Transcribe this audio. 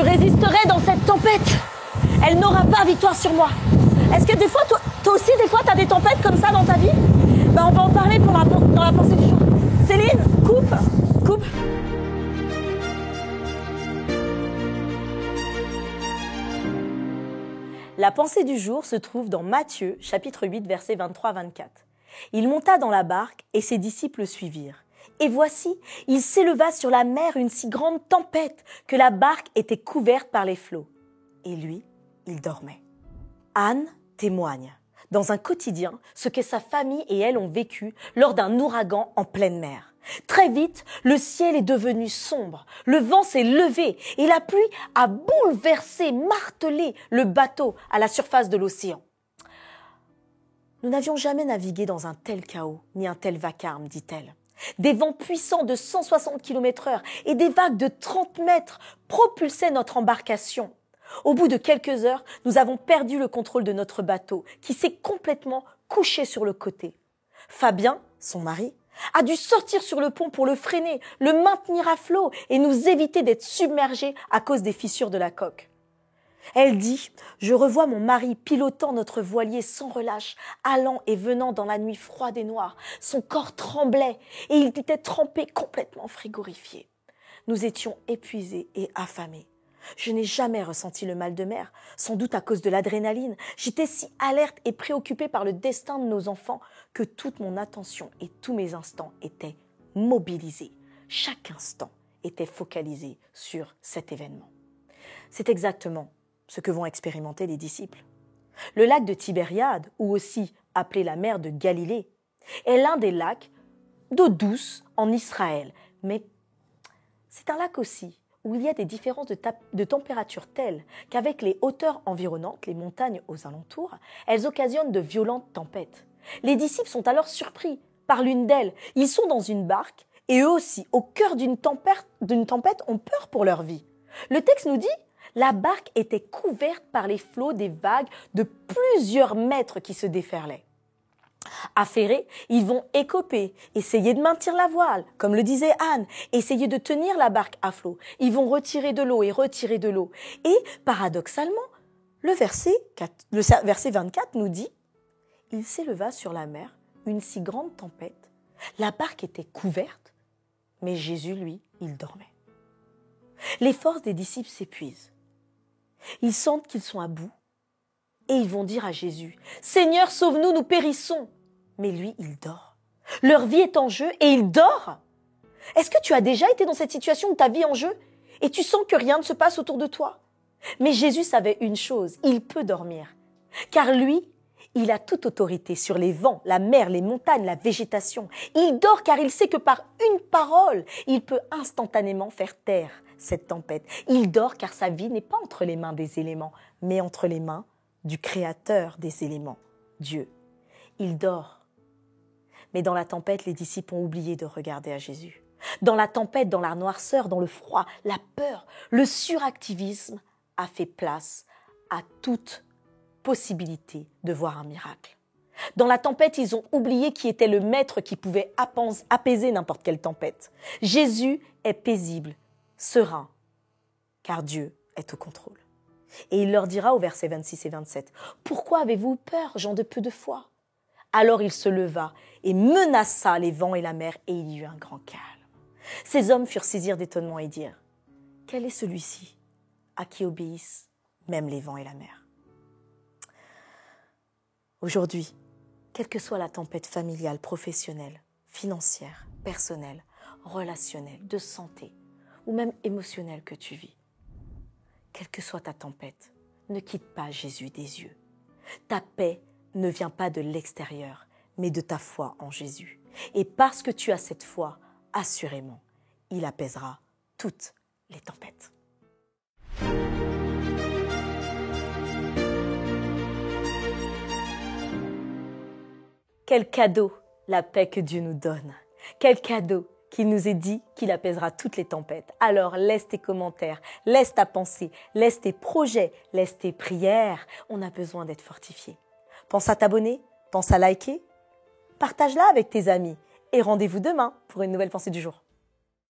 Je résisterai dans cette tempête. Elle n'aura pas victoire sur moi. Est-ce que des fois, toi aussi, des fois, tu as des tempêtes comme ça dans ta vie? On va en parler dans la pensée du jour. Céline, coupe. La pensée du jour se trouve dans Matthieu, chapitre 8, versets 23-24. Il monta dans la barque et ses disciples le suivirent. Et voici, il s'éleva sur la mer une si grande tempête que la barque était couverte par les flots. Et lui, il dormait. Anne témoigne dans un quotidien ce que sa famille et elle ont vécu lors d'un ouragan en pleine mer. Très vite, le ciel est devenu sombre, le vent s'est levé et la pluie a bouleversé, martelé le bateau à la surface de l'océan. Nous n'avions jamais navigué dans un tel chaos, ni un tel vacarme, dit-elle. Des vents puissants de 160 km/h et des vagues de 30 mètres propulsaient notre embarcation. Au bout de quelques heures, nous avons perdu le contrôle de notre bateau, qui s'est complètement couché sur le côté. Fabien, son mari, a dû sortir sur le pont pour le freiner, le maintenir à flot et nous éviter d'être submergés à cause des fissures de la coque. Elle dit « Je revois mon mari pilotant notre voilier sans relâche, allant et venant dans la nuit froide et noire. Son corps tremblait et il était trempé, complètement frigorifié. Nous étions épuisés et affamés. Je n'ai jamais ressenti le mal de mer, sans doute à cause de l'adrénaline. J'étais si alerte et préoccupée par le destin de nos enfants que toute mon attention et tous mes instants étaient mobilisés. Chaque instant était focalisé sur cet événement. » C'est exactement ce que vont expérimenter les disciples. Le lac de Tibériade, ou aussi appelé la mer de Galilée, est l'un des lacs d'eau douce en Israël. Mais c'est un lac aussi où il y a des différences de température telles qu'avec les hauteurs environnantes, les montagnes aux alentours, elles occasionnent de violentes tempêtes. Les disciples sont alors surpris par l'une d'elles. Ils sont dans une barque et eux aussi, au cœur d'une tempête, ont peur pour leur vie. Le texte nous dit « La barque était couverte par les flots des vagues de plusieurs mètres qui se déferlaient. » Affairés, ils vont écoper, essayer de maintenir la voile, comme le disait Anne, essayer de tenir la barque à flot. Ils vont retirer de l'eau et retirer de l'eau. Et paradoxalement, le verset 24 nous dit « Il s'éleva sur la mer une si grande tempête. La barque était couverte, mais Jésus, lui, il dormait. » Les forces des disciples s'épuisent. Ils sentent qu'ils sont à bout et ils vont dire à Jésus « Seigneur, sauve-nous, nous périssons !» Mais lui, il dort. Leur vie est en jeu et il dort. Est-ce que tu as déjà été dans cette situation où ta vie est en jeu et tu sens que rien ne se passe autour de toi? Mais Jésus savait une chose, il peut dormir. Car lui, il a toute autorité sur les vents, la mer, les montagnes, la végétation. Il dort car il sait que par une parole, il peut instantanément faire taire cette tempête. Il dort car sa vie n'est pas entre les mains des éléments, mais entre les mains du Créateur des éléments, Dieu. Il dort. Mais dans la tempête, les disciples ont oublié de regarder à Jésus. Dans la tempête, dans la noirceur, dans le froid, la peur, le suractivisme a fait place à toute possibilité de voir un miracle. Dans la tempête, ils ont oublié qui était le maître qui pouvait apaiser n'importe quelle tempête. Jésus est paisible, serein, car Dieu est au contrôle. Et il leur dira au verset 26 et 27, « Pourquoi avez-vous peur, gens de peu de foi ?» Alors il se leva et menaça les vents et la mer, et il y eut un grand calme. Ces hommes furent saisis d'étonnement et dirent, « Quel est celui-ci à qui obéissent même les vents et la mer ?» Aujourd'hui, quelle que soit la tempête familiale, professionnelle, financière, personnelle, relationnelle, de santé ou même émotionnelle que tu vis, quelle que soit ta tempête, ne quitte pas Jésus des yeux. Ta paix ne vient pas de l'extérieur, mais de ta foi en Jésus. Et parce que tu as cette foi, assurément, il apaisera toutes les tempêtes. Quel cadeau la paix que Dieu nous donne. Quel cadeau qu'il nous ait dit qu'il apaisera toutes les tempêtes. Alors laisse tes commentaires, laisse ta pensée, laisse tes projets, laisse tes prières. On a besoin d'être fortifié. Pense à t'abonner, pense à liker, partage-la avec tes amis et rendez-vous demain pour une nouvelle pensée du jour.